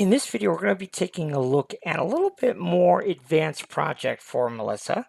In this video, we're going to be taking a look at a little bit more advanced project for Melissa.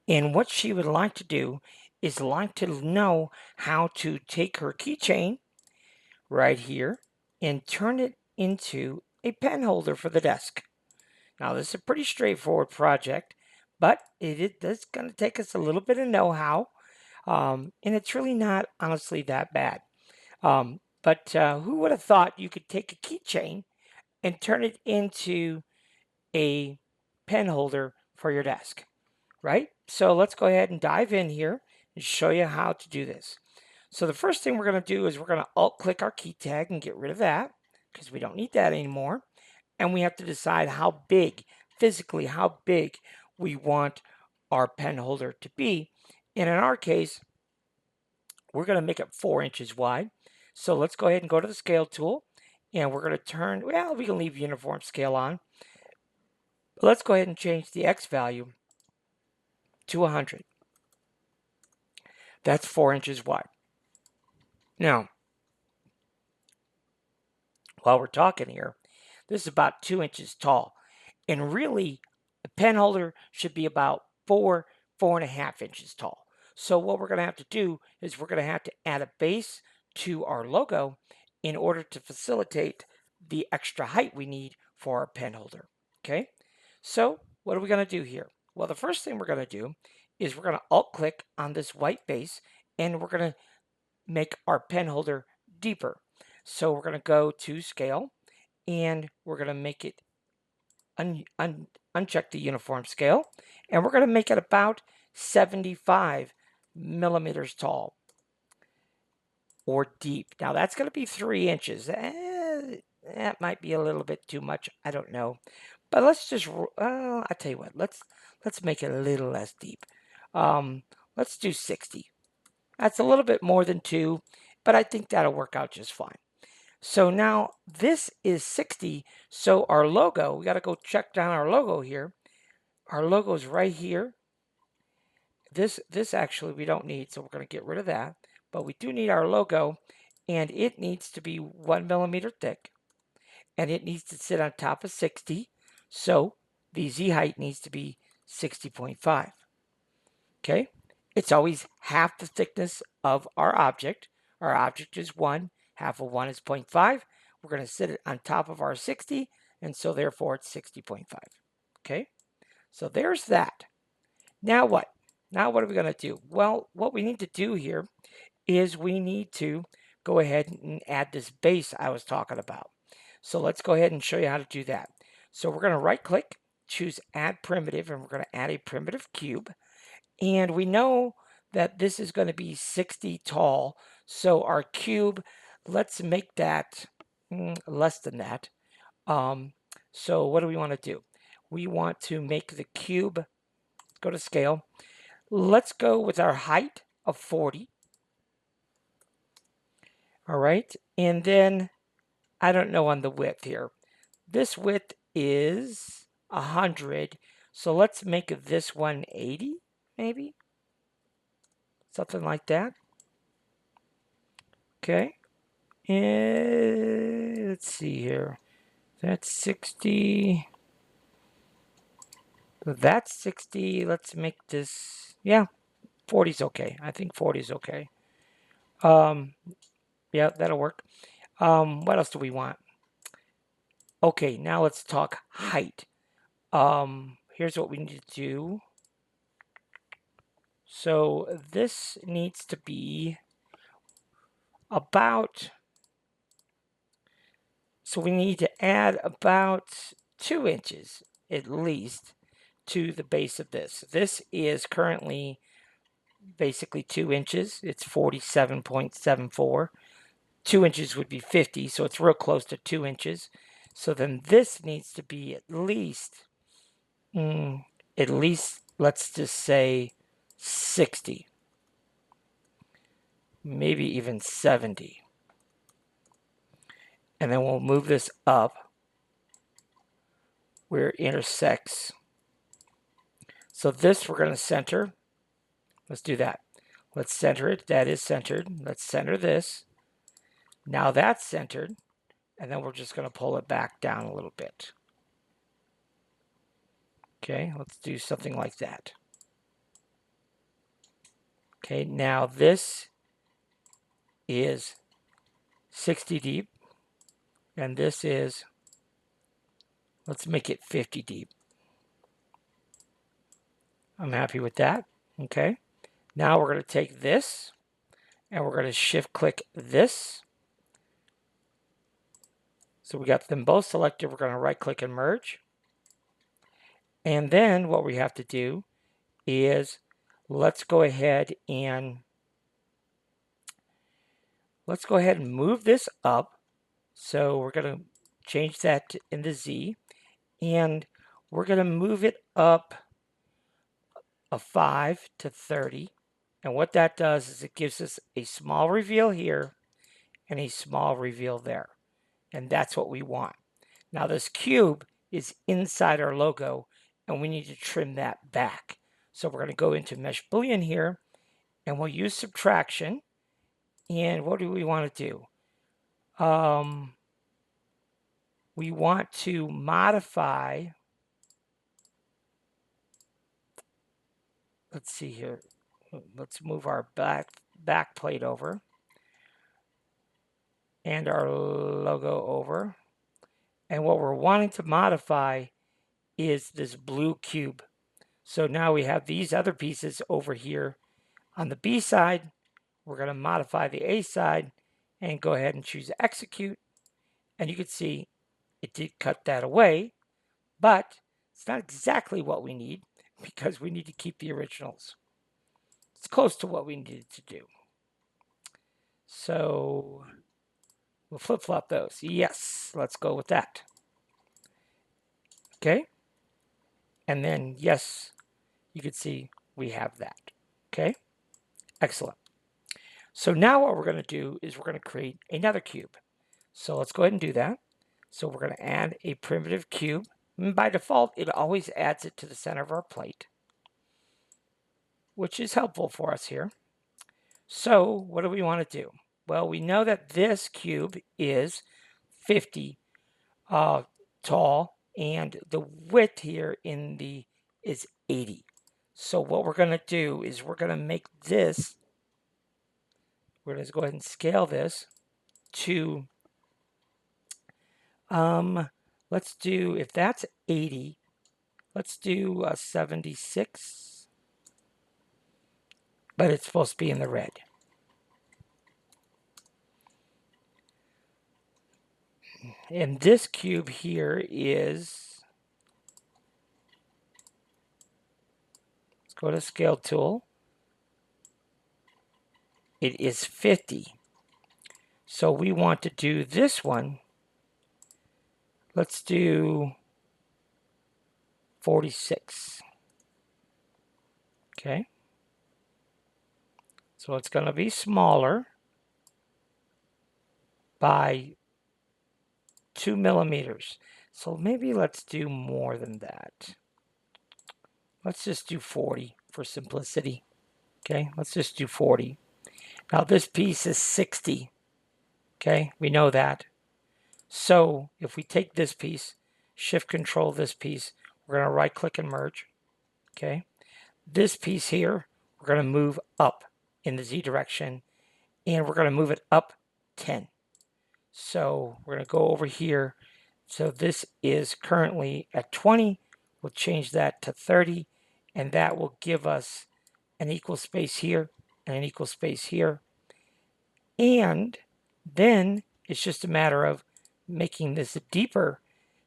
And what she would like to do is like to know how to take her keychain right here and turn it into a pen holder for the desk. Now, this is a pretty straightforward project, but it is going to take us a little bit of know-how, and it's really not honestly that bad. But who would have thought you could take a keychain and turn it into a pen holder for your desk, right? So let's go ahead and dive in here and show you how to do this. So the first thing we're going to do is we're going to alt click our key tag and get rid of that because we don't need that anymore. And we have to decide how big, physically, how big we want our pen holder to be. And in our case, we're going to make it 4 inches wide. So let's go ahead and go to the scale tool and we're going to turn, well, we can leave uniform scale on. But let's go ahead and change the X value to 100. That's 4 inches wide. Now, while we're talking here, this is about 2 inches tall. And really, a pen holder should be about 4.5 inches tall. So what we're going to have to do is we're going to have to add a base to our logo in order to facilitate the extra height we need for our pen holder. Okay, so what are we going to do here? Well, the first thing we're going to do is we're going to alt click on this white base and we're going to make our pen holder deeper. So we're going to go to scale and we're going to make it uncheck the uniform scale, and we're going to make it about 75 millimeters tall or deep. Now that's going to be 3 inches. That might be a little bit too much. I don't know, but let's just. I tell you what. Let's make it a little less deep. Let's do 60. That's a little bit more than 2, but I think that'll work out just fine. So now this is 60. So our logo, we got to go check down our logo here. Our logo is right here. This actually we don't need, so we're going to get rid of that. But we do need our logo, and it needs to be 1 millimeter thick, and it needs to sit on top of 60. So the Z height needs to be 60.5. Okay, it's always half the thickness of our object. Our object is 1. Half of 1 is 0.5. We're going to sit it on top of our 60, and so therefore it's 60.5. Okay, so there's that. Now what? Now what are we going to do? Well, what we need to do here is we need to go ahead and add this base I was talking about. So let's go ahead and show you how to do that. So we're going to right click, choose add primitive, and we're going to add a primitive cube. And we know that this is going to be 60 tall. So our cube, let's make that less than that. So what do we want to do? We want to make the cube, go to scale. Let's go with our height of 40. All right. And then I don't know on the width here. This width is 100. So let's make this 180, maybe. Something like that. Okay. And let's see here. That's 60. That's 60. Let's make this, yeah, 40 is okay. I think 40 is okay. Yeah, that'll work. What else do we want? Okay, now let's talk height. Here's what we need to do. So this needs to be about, so we need to add about 2 inches at least to the base of this. This is currently basically 2 inches. It's 47.74. 2 inches would be 50, so it's real close to 2 inches. So then this needs to be at least, let's just say 60, maybe even 70. And then we'll move this up where it intersects. So this we're going to center. Let's do that. Let's center it. That is centered. Let's center this. Now that's centered. and then we're just going to pull it back down a little bit. Okay, let's do something like that. Okay, now this is 60 deep, and this is, let's make it 50 deep. I'm happy with that. Okay, now we're going to take this, and we're going to shift click this. So we got them both selected. We're going to right click and merge. And then what we have to do is let's go ahead and move this up. So we're going to change that in the Z, and we're going to move it up a 5 to 30. And what that does is it gives us a small reveal here and a small reveal there. And that's what we want. Now this cube is inside our logo, and we need to trim that back. So we're going to go into Mesh Boolean here, and we'll use subtraction. And what do we want to do? We want to modify, let's see here. Let's move our back plate over and our logo over. And what we're wanting to modify is this blue cube. So now we have these other pieces over here on the B side. We're going to modify the A side and go ahead and choose execute. And you can see it did cut that away, but it's not exactly what we need because we need to keep the originals. It's close to what we needed to do. So we'll flip-flop those. Yes, let's go with that. Okay. And then, yes, you can see we have that. Okay. Excellent. So now what we're going to do is we're going to create another cube. So let's go ahead and do that. So we're going to add a primitive cube. And by default, it always adds it to the center of our plate, which is helpful for us here. So what do we want to do? Well, we know that this cube is 50 tall, and the width here is 80. So what we're going to do is we're going to make this, we're going to go ahead and scale this to, let's do, if that's 80, let's do 76, but it's supposed to be in the red. And this cube here is, let's go to scale tool. It is 50. So we want to do this one. Let's do 46. Okay. So it's going to be smaller by 2 millimeters. So maybe let's do more than that. Let's just do 40 for simplicity. Okay, let's just do 40. Now this piece is 60. Okay, we know that. So if we take this piece, shift control this piece, we're going to right click and merge. Okay, this piece here, we're going to move up in the Z direction, and we're going to move it up 10. So we're going to go over here. So this is currently at 20. We'll change that to 30, and that will give us an equal space here and an equal space here. And then it's just a matter of making this deeper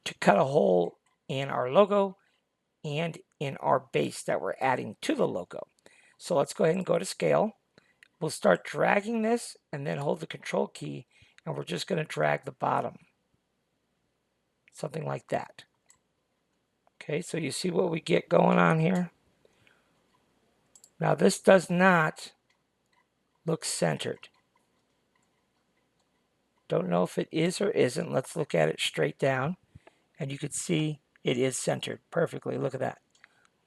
to cut a hole in our logo and in our base that we're adding to the logo. So let's go ahead and go to scale. We'll start dragging this and then hold the control key, and we're just going to drag the bottom. Something like that. Okay, so you see what we get going on here? Now this does not look centered. Don't know if it is or isn't. Let's look at it straight down, and you can see it is centered perfectly. Look at that.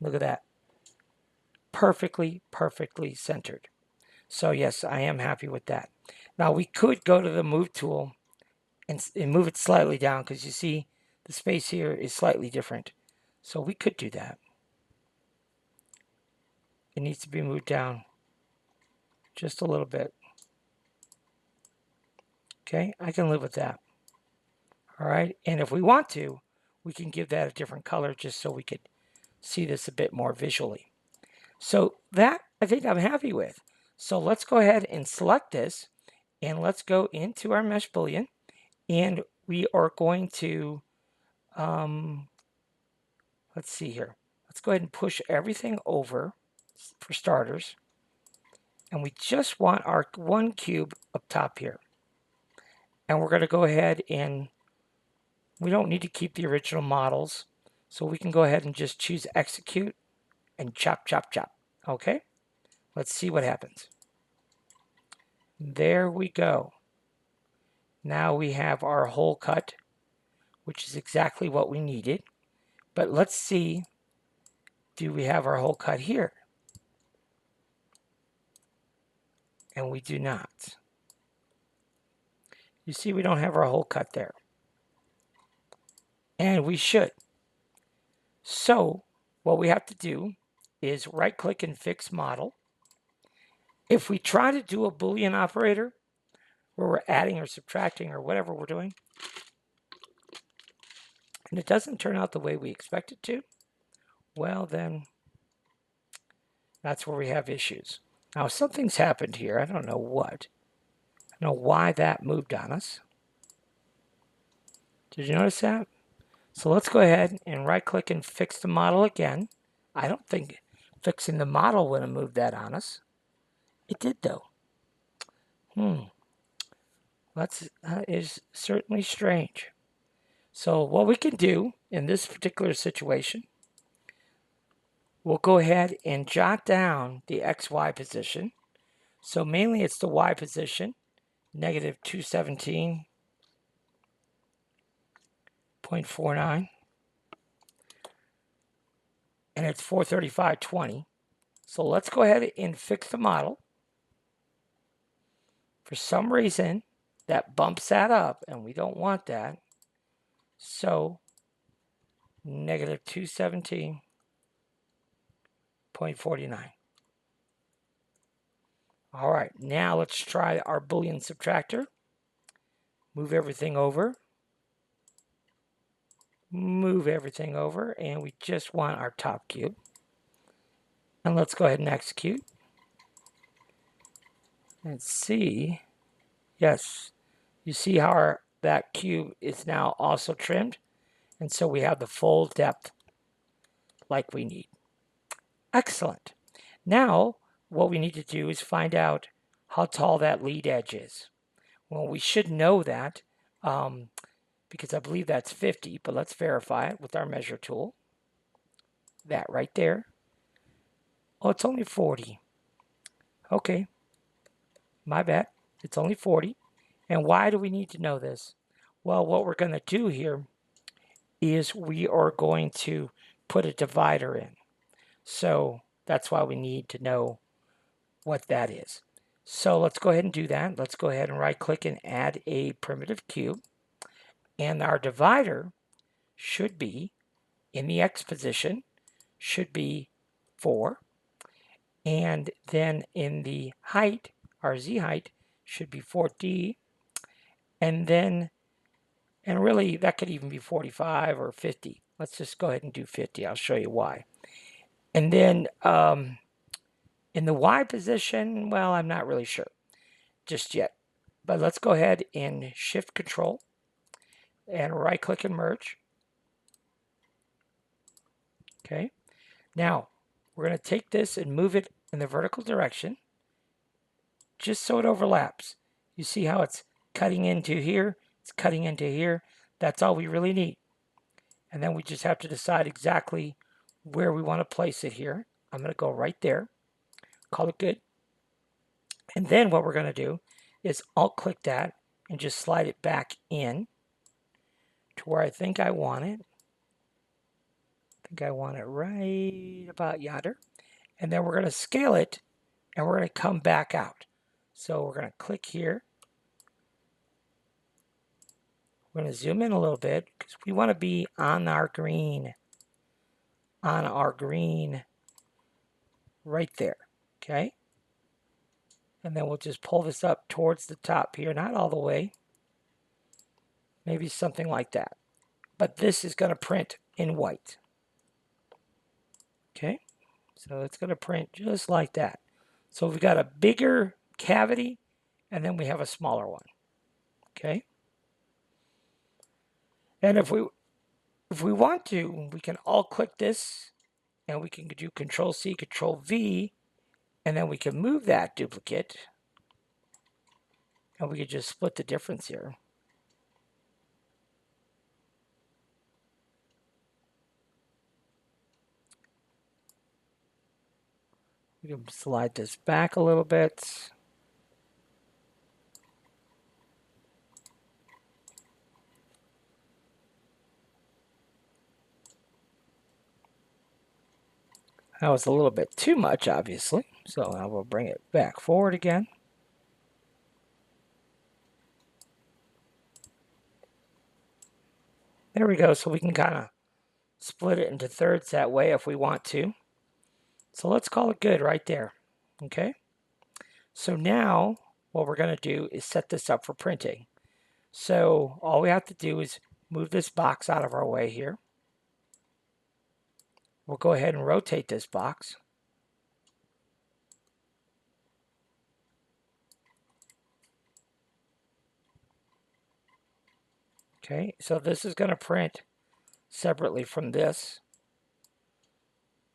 Look at that. Perfectly, perfectly centered. So yes, I am happy with that. Now we could go to the move tool and move it slightly down, because you see the space here is slightly different. So we could do that. It needs to be moved down just a little bit. Okay, I can live with that. All right, and if we want to, we can give that a different color just so we could see this a bit more visually. So that I think I'm happy with. So let's go ahead and select this, and let's go into our mesh boolean, and we are going to, let's see here. Let's go ahead and push everything over for starters. And we just want our one cube up top here. And we're going to go ahead and we don't need to keep the original models. So we can go ahead and just choose execute and chop, chop, chop. Okay, let's see what happens. There we go. Now we have our hole cut, which is exactly what we needed. But let's see, do we have our hole cut here? And we do not. You see, we don't have our hole cut there. And we should. So what we have to do is right click and fix model. If we try to do a Boolean operator where we're adding or subtracting or whatever we're doing, and it doesn't turn out the way we expect it to, well then that's where we have issues. Now something's happened here. I don't know what. I don't know why that moved on us. Did you notice that? So let's go ahead and right click and fix the model again. I don't think fixing the model would have moved that on us. It did though. That is certainly strange. So what we can do in this particular situation, we'll go ahead and jot down the XY position. So mainly it's the Y position, negative 217.49. And it's 435.20. So let's go ahead and fix the model. For some reason, that bumps that up, and we don't want that. So negative 217.49. All right, now let's try our Boolean subtractor. Move everything over. Move everything over, and we just want our top cube. And let's go ahead and execute. And see, yes, you see how that cube is now also trimmed. And so we have the full depth like we need. Excellent. Now, what we need to do is find out how tall that lead edge is. Well, we should know that because I believe that's 50, but let's verify it with our measure tool. That right there. Oh, it's only 40. Okay, my bad. It's only 40. And why do we need to know this? Well, what we're going to do here is we are going to put a divider in. So that's why we need to know what that is. So let's go ahead and do that. Let's go ahead and right click and add a primitive cube. And our divider should be in the X position, should be 4. And then in the height, our Z height should be 4D. And then, and really that could even be 45 or 50. Let's just go ahead and do 50. I'll show you why. And then in the Y position, well, I'm not really sure just yet. But let's go ahead and shift control and right click and merge. Okay. Now we're going to take this and move it in the vertical direction just so it overlaps. You see how it's cutting into here, it's cutting into here. That's all we really need. And then we just have to decide exactly where we want to place it here. I'm going to go right there, call it good. And then what we're going to do is alt click that and just slide it back in to where I think I want it. I think I want it right about yonder. And then we're going to scale it and we're going to come back out. So we're going to click here. We're going to zoom in a little bit because we want to be on our green. On our green right there. Okay? And then we'll just pull this up towards the top here. Not all the way. Maybe something like that. But this is going to print in white. Okay? So it's going to print just like that. So we've got a bigger cavity, and then we have a smaller one. Okay? And if we want to, we can all click this, and we can do Control C, Control V, and then we can move that duplicate, and we could just split the difference here. We can slide this back a little bit. That was a little bit too much, obviously. So I will bring it back forward again. There we go. So we can kind of split it into thirds that way if we want to. So let's call it good right there. Okay. So now what we're going to do is set this up for printing. So all we have to do is move this box out of our way here. We'll go ahead and rotate this box. Okay, so this is going to print separately from this.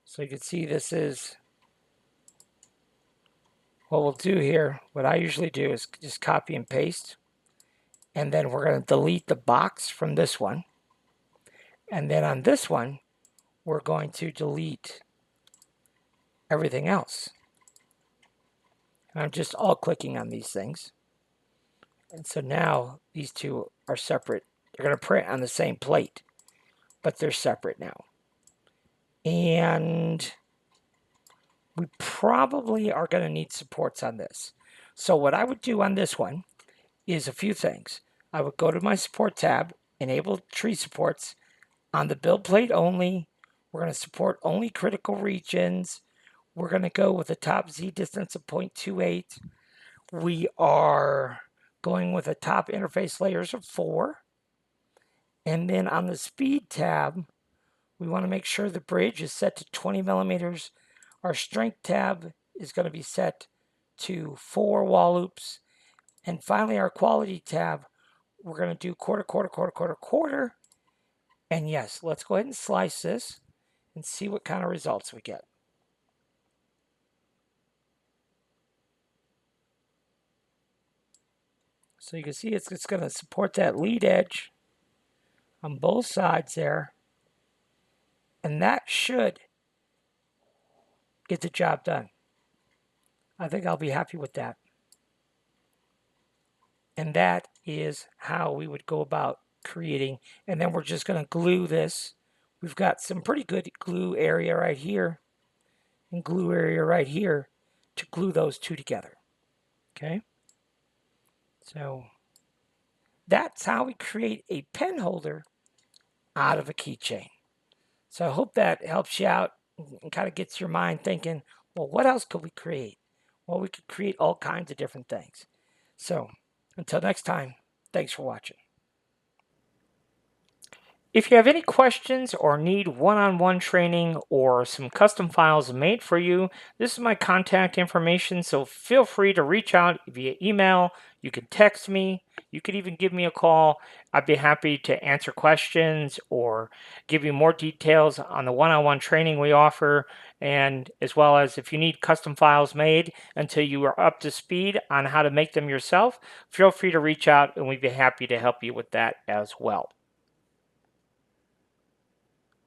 So you can see this is what we'll do here. What I usually do is just copy and paste. And then we're going to delete the box from this one. And then on this one, we're going to delete everything else. And I'm just all clicking on these things. And so now these two are separate. They're going to print on the same plate, but they're separate now. And we probably are going to need supports on this. So what I would do on this one is a few things. I would go to my support tab, enable tree supports. On the build plate only, we're going to support only critical regions. We're going to go with a top Z distance of 0.28. We are going with a top interface layers of 4. And then on the speed tab, we want to make sure the bridge is set to 20 millimeters. Our strength tab is going to be set to 4 wall loops. And finally, our quality tab, we're going to do quarter, quarter, quarter, quarter, quarter. And yes, let's go ahead and slice this and see what kind of results we get. So you can see it's going to support that lead edge on both sides there. And that should get the job done. I think I'll be happy with that. And that is how we would go about creating. And then we're just going to glue this. We've got some pretty good glue area right here and glue area right here to glue those two together. Okay. So that's how we create a pen holder out of a keychain. So I hope that helps you out and kind of gets your mind thinking, well, what else could we create? Well, we could create all kinds of different things. So until next time, thanks for watching. If you have any questions or need one-on-one training or some custom files made for you, this is my contact information, so feel free to reach out via email. You can text me. You could even give me a call. I'd be happy to answer questions or give you more details on the one-on-one training we offer, and as well as if you need custom files made until you are up to speed on how to make them yourself, feel free to reach out and we'd be happy to help you with that as well.